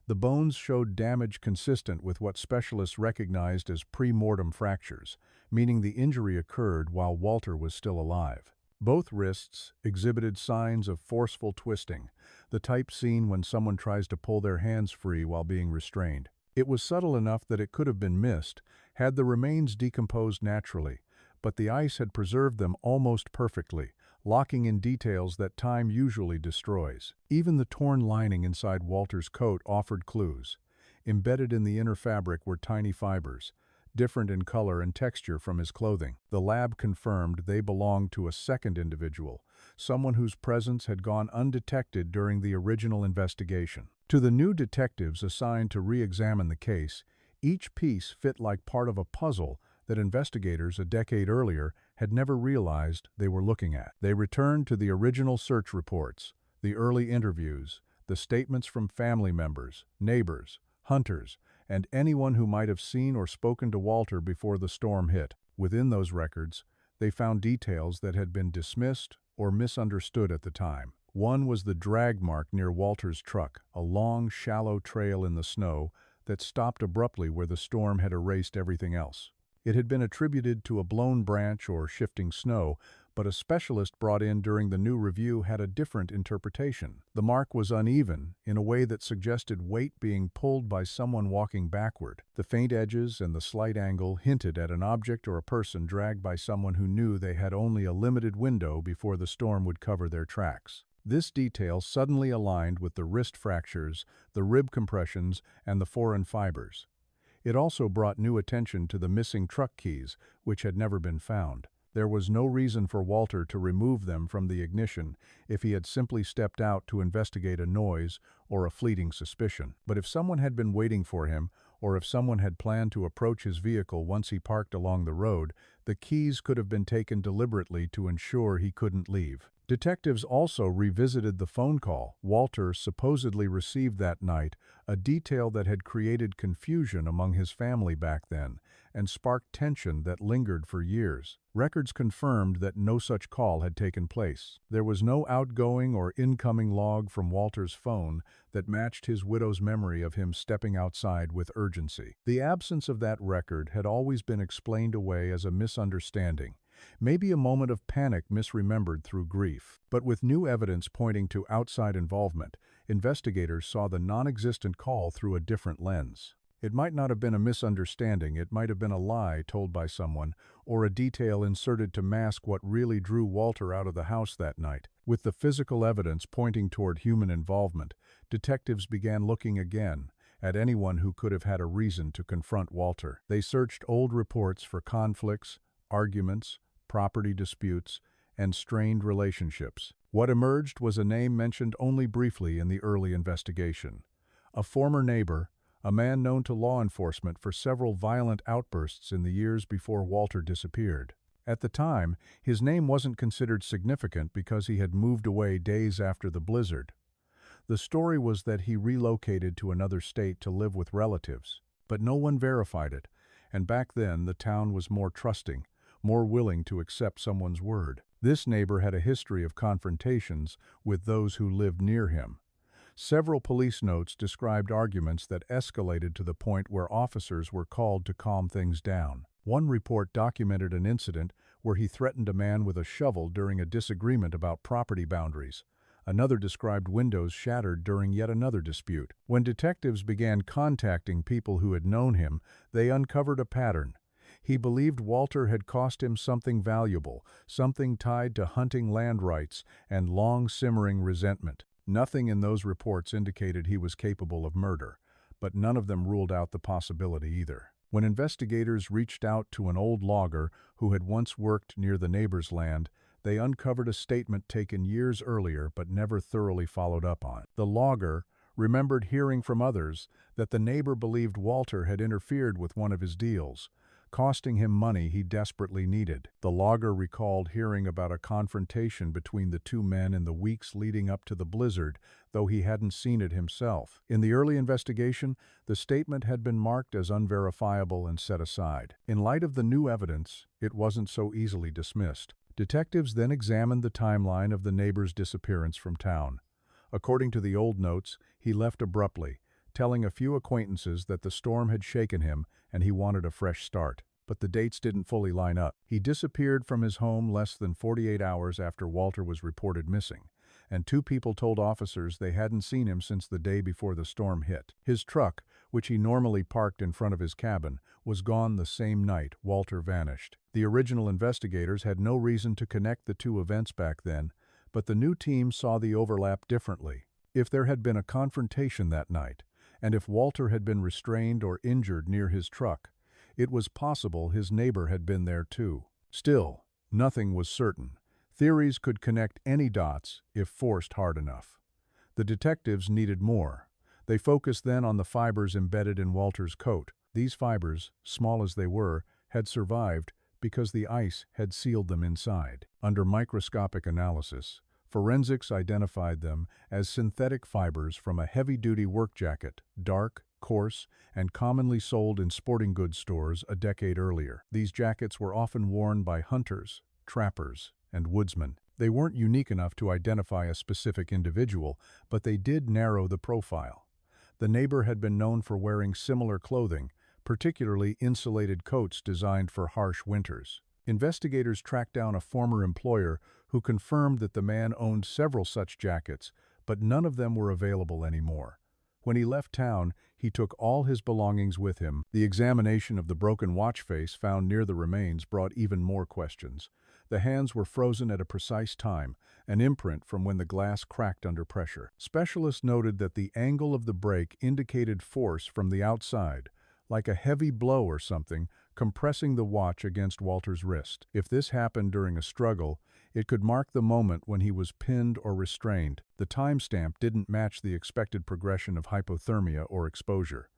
The bones showed damage consistent with what specialists recognized as pre-mortem fractures, meaning the injury occurred while Walter was still alive. Both wrists exhibited signs of forceful twisting, the type seen when someone tries to pull their hands free while being restrained. It was subtle enough that it could have been missed had the remains decomposed naturally, but the ice had preserved them almost perfectly, locking in details that time usually destroys. Even the torn lining inside Walter's coat offered clues. Embedded in the inner fabric were tiny fibers, different in color and texture from his clothing. The lab confirmed they belonged to a second individual, someone whose presence had gone undetected during the original investigation. To the new detectives assigned to re-examine the case, each piece fit like part of a puzzle that investigators a decade earlier had never realized they were looking at. They returned to the original search reports, the early interviews, the statements from family members, neighbors, hunters, and anyone who might have seen or spoken to Walter before the storm hit. Within those records, they found details that had been dismissed or misunderstood at the time. One was the drag mark near Walter's truck, a long, shallow trail in the snow that stopped abruptly where the storm had erased everything else. It had been attributed to a blown branch or shifting snow, but a specialist brought in during the new review had a different interpretation. The mark was uneven, in a way that suggested weight being pulled by someone walking backward. The faint edges and the slight angle hinted at an object or a person dragged by someone who knew they had only a limited window before the storm would cover their tracks. This detail suddenly aligned with the wrist fractures, the rib compressions, and the foreign fibers. It also brought new attention to the missing truck keys, which had never been found. There was no reason for Walter to remove them from the ignition if he had simply stepped out to investigate a noise or a fleeting suspicion. But if someone had been waiting for him, or if someone had planned to approach his vehicle once he parked along the road, the keys could have been taken deliberately to ensure he couldn't leave. Detectives also revisited the phone call Walter supposedly received that night, a detail that had created confusion among his family back then and sparked tension that lingered for years. Records confirmed that no such call had taken place. There was no outgoing or incoming log from Walter's phone that matched his widow's memory of him stepping outside with urgency. The absence of that record had always been explained away as a misunderstanding, maybe a moment of panic misremembered through grief. But with new evidence pointing to outside involvement, investigators saw the non-existent call through a different lens. It might not have been a misunderstanding, it might have been a lie told by someone, or a detail inserted to mask what really drew Walter out of the house that night. With the physical evidence pointing toward human involvement, detectives began looking again at anyone who could have had a reason to confront Walter. They searched old reports for conflicts, arguments, property disputes, and strained relationships. What emerged was a name mentioned only briefly in the early investigation. A former neighbor, a man known to law enforcement for several violent outbursts in the years before Walter disappeared. At the time, his name wasn't considered significant because he had moved away days after the blizzard. The story was that he relocated to another state to live with relatives, but no one verified it, and back then the town was more trusting, more willing to accept someone's word. This neighbor had a history of confrontations with those who lived near him. Several police notes described arguments that escalated to the point where officers were called to calm things down. One report documented an incident where he threatened a man with a shovel during a disagreement about property boundaries. Another described windows shattered during yet another dispute. When detectives began contacting people who had known him, they uncovered a pattern. He believed Walter had cost him something valuable, something tied to hunting land rights and long-simmering resentment. Nothing in those reports indicated he was capable of murder, but none of them ruled out the possibility either. When investigators reached out to an old logger who had once worked near the neighbor's land, they uncovered a statement taken years earlier but never thoroughly followed up on. The logger remembered hearing from others that the neighbor believed Walter had interfered with one of his deals, costing him money he desperately needed. The logger recalled hearing about a confrontation between the two men in the weeks leading up to the blizzard, though he hadn't seen it himself. In the early investigation, the statement had been marked as unverifiable and set aside. In light of the new evidence, it wasn't so easily dismissed. Detectives then examined the timeline of the neighbor's disappearance from town. According to the old notes, he left abruptly, telling a few acquaintances that the storm had shaken him and he wanted a fresh start. But the dates didn't fully line up. He disappeared from his home less than 48 hours after Walter was reported missing, and two people told officers they hadn't seen him since the day before the storm hit. His truck, which he normally parked in front of his cabin, was gone the same night Walter vanished. The original investigators had no reason to connect the two events back then, but the new team saw the overlap differently. If there had been a confrontation that night, and if Walter had been restrained or injured near his truck, it was possible his neighbor had been there too. Still, nothing was certain. Theories could connect any dots if forced hard enough. The detectives needed more. They focused then on the fibers embedded in Walter's coat. These fibers, small as they were, had survived because the ice had sealed them inside. Under microscopic analysis, forensics identified them as synthetic fibers from a heavy-duty work jacket, dark, coarse, and commonly sold in sporting goods stores a decade earlier. These jackets were often worn by hunters, trappers, and woodsmen. They weren't unique enough to identify a specific individual, but they did narrow the profile. The neighbor had been known for wearing similar clothing, particularly insulated coats designed for harsh winters. Investigators tracked down a former employer who confirmed that the man owned several such jackets, but none of them were available anymore. When he left town, he took all his belongings with him. The examination of the broken watch face found near the remains brought even more questions. The hands were frozen at a precise time, an imprint from when the glass cracked under pressure. Specialists noted that the angle of the break indicated force from the outside, like a heavy blow or something, compressing the watch against Walter's wrist. If this happened during a struggle, it could mark the moment when he was pinned or restrained. The timestamp didn't match the expected progression of hypothermia or exposure.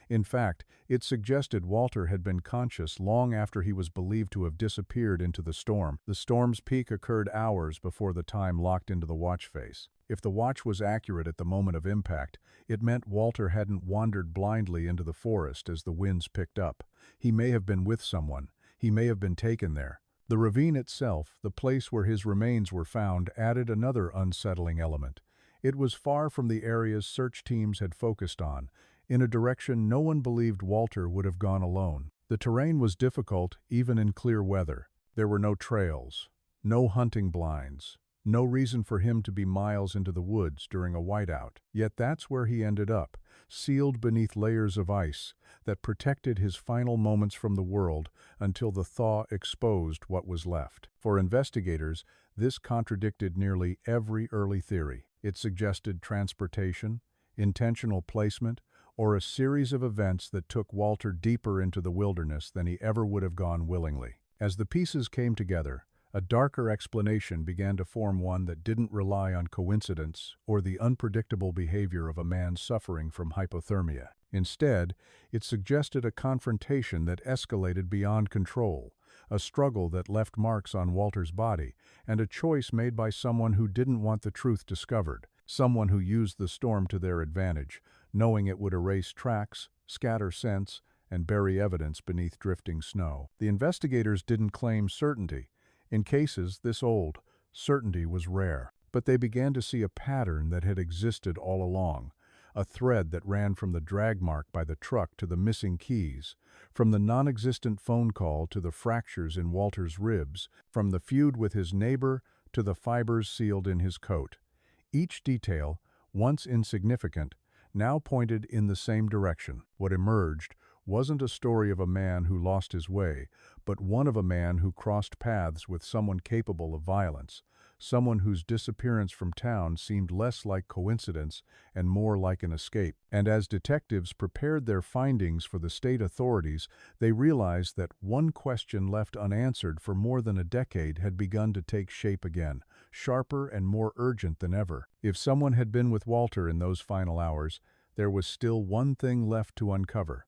In fact, it suggested Walter had been conscious long after he was believed to have disappeared into the storm. The storm's peak occurred hours before the time locked into the watch face. If the watch was accurate at the moment of impact, it meant Walter hadn't wandered blindly into the forest as the winds picked up. He may have been with someone. He may have been taken there. The ravine itself, the place where his remains were found, added another unsettling element. It was far from the areas search teams had focused on, in a direction no one believed Walter would have gone alone. The terrain was difficult even in clear weather. There were no trails, no hunting blinds, no reason for him to be miles into the woods during a whiteout. Yet that's where he ended up, sealed beneath layers of ice that protected his final moments from the world until the thaw exposed what was left. For investigators, this contradicted nearly every early theory. It suggested transportation, intentional placement, or a series of events that took Walter deeper into the wilderness than he ever would have gone willingly. As the pieces came together, a darker explanation began to form, one that didn't rely on coincidence or the unpredictable behavior of a man suffering from hypothermia. Instead, it suggested a confrontation that escalated beyond control, a struggle that left marks on Walter's body, and a choice made by someone who didn't want the truth discovered, someone who used the storm to their advantage, knowing it would erase tracks, scatter scents, and bury evidence beneath drifting snow. The investigators didn't claim certainty. In cases this old, certainty was rare. But they began to see a pattern that had existed all along, a thread that ran from the drag mark by the truck to the missing keys, from the non-existent phone call to the fractures in Walter's ribs, from the feud with his neighbor to the fibers sealed in his coat. Each detail, once insignificant, now pointed in the same direction. What emerged wasn't a story of a man who lost his way, but one of a man who crossed paths with someone capable of violence, someone whose disappearance from town seemed less like coincidence and more like an escape. And as detectives prepared their findings for the state authorities, they realized that one question left unanswered for more than a decade had begun to take shape again, sharper and more urgent than ever. If someone had been with Walter in those final hours, there was still one thing left to uncover: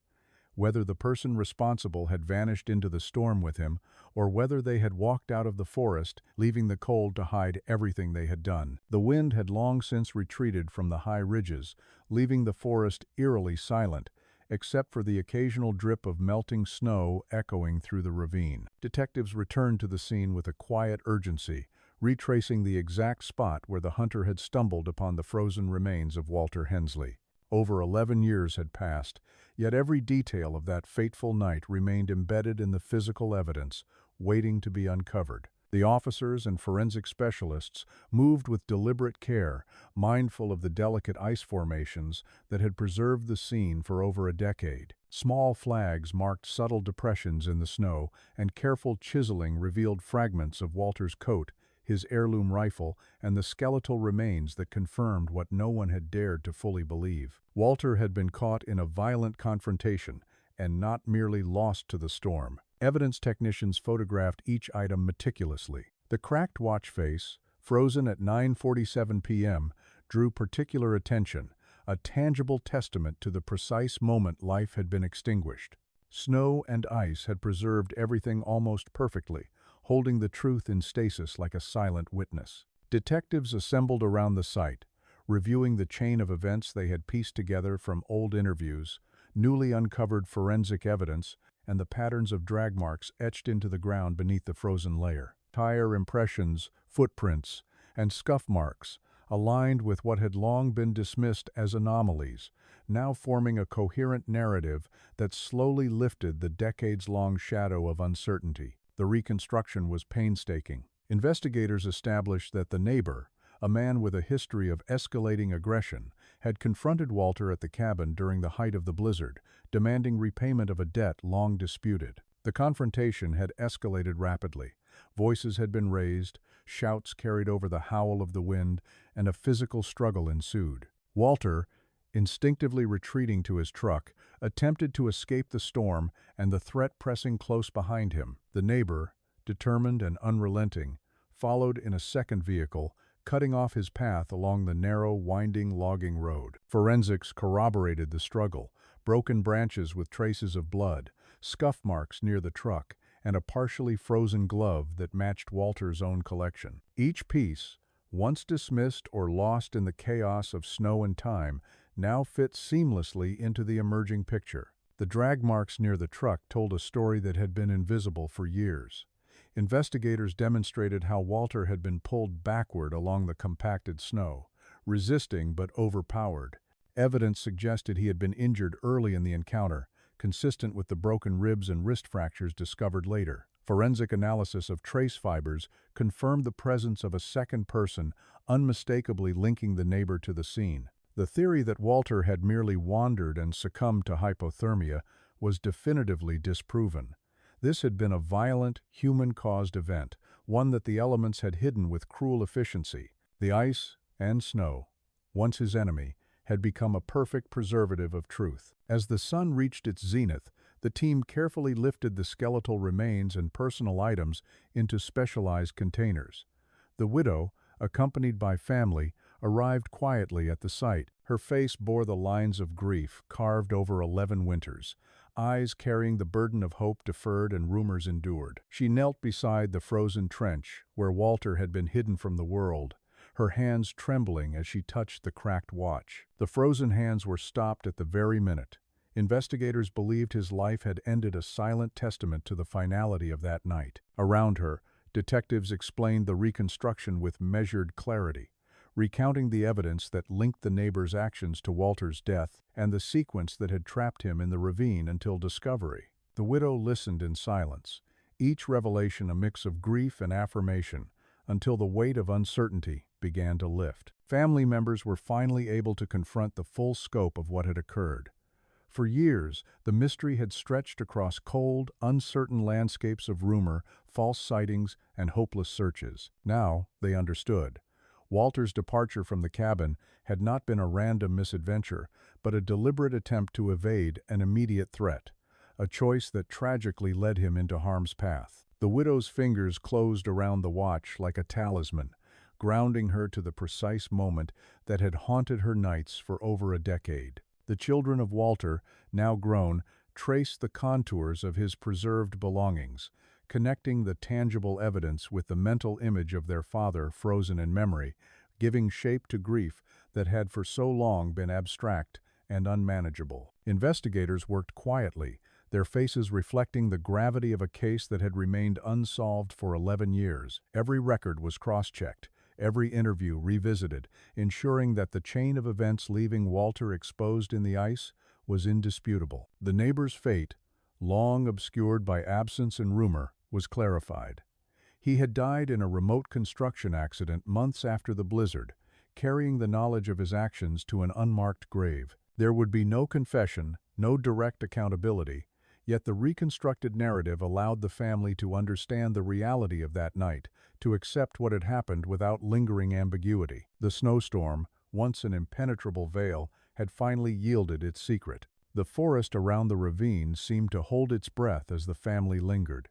whether the person responsible had vanished into the storm with him, or whether they had walked out of the forest, leaving the cold to hide everything they had done. The wind had long since retreated from the high ridges, leaving the forest eerily silent, except for the occasional drip of melting snow echoing through the ravine. Detectives returned to the scene with a quiet urgency, retracing the exact spot where the hunter had stumbled upon the frozen remains of Walter Hensley. Over 11 years had passed, yet every detail of that fateful night remained embedded in the physical evidence, waiting to be uncovered. The officers and forensic specialists moved with deliberate care, mindful of the delicate ice formations that had preserved the scene for over a decade. Small flags marked subtle depressions in the snow, and careful chiseling revealed fragments of Walter's coat, his heirloom rifle, and the skeletal remains that confirmed what no one had dared to fully believe. Walter had been caught in a violent confrontation, and not merely lost to the storm. Evidence technicians photographed each item meticulously. The cracked watch face, frozen at 9:47 p.m., drew particular attention, a tangible testament to the precise moment life had been extinguished. Snow and ice had preserved everything almost perfectly, holding the truth in stasis like a silent witness. Detectives assembled around the site, reviewing the chain of events they had pieced together from old interviews, newly uncovered forensic evidence, and the patterns of drag marks etched into the ground beneath the frozen layer. Tire impressions, footprints, and scuff marks, aligned with what had long been dismissed as anomalies, now forming a coherent narrative that slowly lifted the decades-long shadow of uncertainty. The reconstruction was painstaking. Investigators established that the neighbor, a man with a history of escalating aggression, had confronted Walter at the cabin during the height of the blizzard, demanding repayment of a debt long disputed. The confrontation had escalated rapidly. Voices had been raised, shouts carried over the howl of the wind, and a physical struggle ensued. Walter, instinctively retreating to his truck, attempted to escape the storm and the threat pressing close behind him. The neighbor, determined and unrelenting, followed in a second vehicle, cutting off his path along the narrow, winding logging road. Forensics corroborated the struggle: broken branches with traces of blood, scuff marks near the truck, and a partially frozen glove that matched Walter's own collection. Each piece, once dismissed or lost in the chaos of snow and time, now fit seamlessly into the emerging picture. The drag marks near the truck told a story that had been invisible for years. Investigators demonstrated how Walter had been pulled backward along the compacted snow, resisting but overpowered. Evidence suggested he had been injured early in the encounter, consistent with the broken ribs and wrist fractures discovered later. Forensic analysis of trace fibers confirmed the presence of a second person, unmistakably linking the neighbor to the scene. The theory that Walter had merely wandered and succumbed to hypothermia was definitively disproven. This had been a violent, human-caused event, one that the elements had hidden with cruel efficiency. The ice and snow, once his enemy, had become a perfect preservative of truth. As the sun reached its zenith, the team carefully lifted the skeletal remains and personal items into specialized containers. The widow, accompanied by family, arrived quietly at the site. Her face bore the lines of grief carved over 11 winters, eyes carrying the burden of hope deferred and rumors endured. She knelt beside the frozen trench where Walter had been hidden from the world, her hands trembling as she touched the cracked watch. The frozen hands were stopped at the very minute. Investigators believed his life had ended, a silent testament to the finality of that night. Around her, detectives explained the reconstruction with measured clarity, recounting the evidence that linked the neighbor's actions to Walter's death and the sequence that had trapped him in the ravine until discovery. The widow listened in silence, each revelation a mix of grief and affirmation, until the weight of uncertainty began to lift. Family members were finally able to confront the full scope of what had occurred. For years, the mystery had stretched across cold, uncertain landscapes of rumor, false sightings, and hopeless searches. Now, they understood. Walter's departure from the cabin had not been a random misadventure, but a deliberate attempt to evade an immediate threat, a choice that tragically led him into harm's path. The widow's fingers closed around the watch like a talisman, grounding her to the precise moment that had haunted her nights for over a decade. The children of Walter, now grown, traced the contours of his preserved belongings, connecting the tangible evidence with the mental image of their father frozen in memory, giving shape to grief that had for so long been abstract and unmanageable. Investigators worked quietly, their faces reflecting the gravity of a case that had remained unsolved for 11 years. Every record was cross-checked, every interview revisited, ensuring that the chain of events leaving Walter exposed in the ice was indisputable. The neighbor's fate, long obscured by absence and rumor, was clarified. He had died in a remote construction accident months after the blizzard, carrying the knowledge of his actions to an unmarked grave. There would be no confession, no direct accountability, yet the reconstructed narrative allowed the family to understand the reality of that night, to accept what had happened without lingering ambiguity. The snowstorm, once an impenetrable veil, had finally yielded its secret. The forest around the ravine seemed to hold its breath as the family lingered.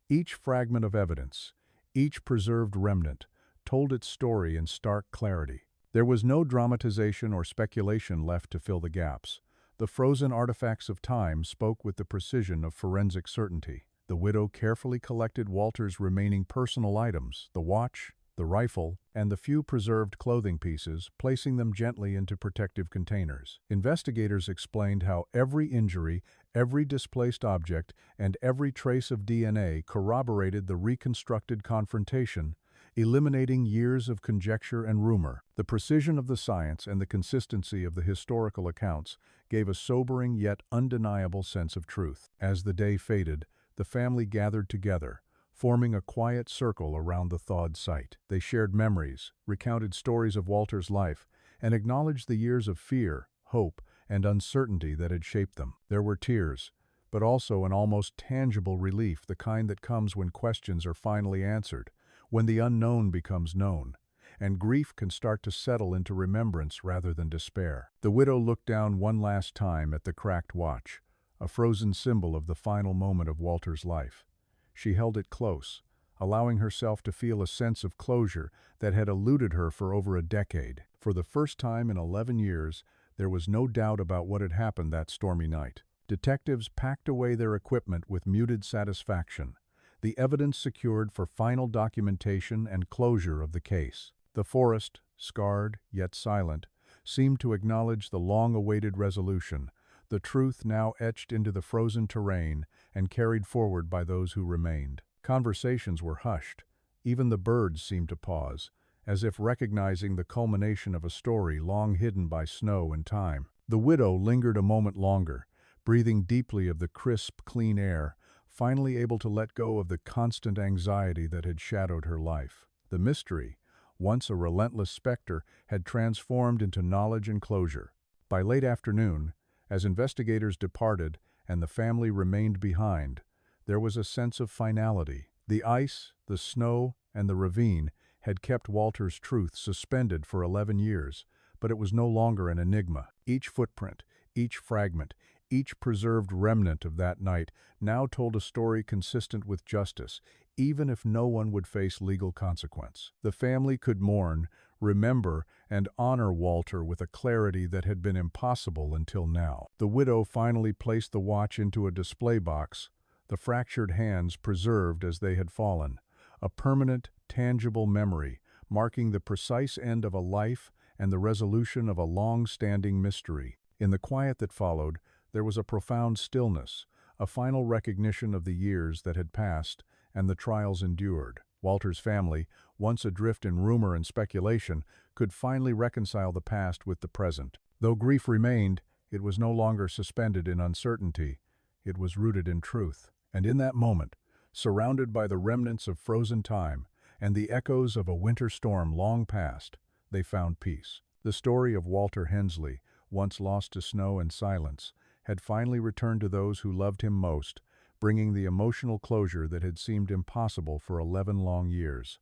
Each fragment of evidence, each preserved remnant, told its story in stark clarity. There was no dramatization or speculation left to fill the gaps. The frozen artifacts of time spoke with the precision of forensic certainty. The widow carefully collected Walter's remaining personal items, the watch, the rifle, and the few preserved clothing pieces, placing them gently into protective containers. Investigators explained how every injury, every displaced object, and every trace of DNA corroborated the reconstructed confrontation, eliminating years of conjecture and rumor. The precision of the science and the consistency of the historical accounts gave a sobering yet undeniable sense of truth. As the day faded, the family gathered together, forming a quiet circle around the thawed site. They shared memories, recounted stories of Walter's life, and acknowledged the years of fear, hope, and uncertainty that had shaped them. There were tears, but also an almost tangible relief, the kind that comes when questions are finally answered, when the unknown becomes known, and grief can start to settle into remembrance rather than despair. The widow looked down one last time at the cracked watch, a frozen symbol of the final moment of Walter's life. She held it close, allowing herself to feel a sense of closure that had eluded her for over a decade. For the first time in 11 years, there was no doubt about what had happened that stormy night. Detectives packed away their equipment with muted satisfaction, the evidence secured for final documentation and closure of the case. The forest, scarred yet silent, seemed to acknowledge the long-awaited resolution, the truth now etched into the frozen terrain and carried forward by those who remained. Conversations were hushed. Even the birds seemed to pause, as if recognizing the culmination of a story long hidden by snow and time. The widow lingered a moment longer, breathing deeply of the crisp, clean air, finally able to let go of the constant anxiety that had shadowed her life. The mystery, once a relentless specter, had transformed into knowledge and closure. By late afternoon, as investigators departed and the family remained behind, there was a sense of finality. The ice, the snow, and the ravine had kept Walter's truth suspended for 11 years, but it was no longer an enigma. Each footprint, each fragment, each preserved remnant of that night now told a story consistent with justice, even if no one would face legal consequence. The family could mourn, remember, and honor Walter with a clarity that had been impossible until now. The widow finally placed the watch into a display box, the fractured hands preserved as they had fallen, a permanent, tangible memory, marking the precise end of a life and the resolution of a long-standing mystery. In the quiet that followed, there was a profound stillness, a final recognition of the years that had passed and the trials endured. Walter's family, once adrift in rumor and speculation, could finally reconcile the past with the present. Though grief remained, it was no longer suspended in uncertainty. It was rooted in truth. And in that moment, surrounded by the remnants of frozen time and the echoes of a winter storm long past, they found peace. The story of Walter Hensley, once lost to snow and silence, had finally returned to those who loved him most, bringing the emotional closure that had seemed impossible for 11 long years.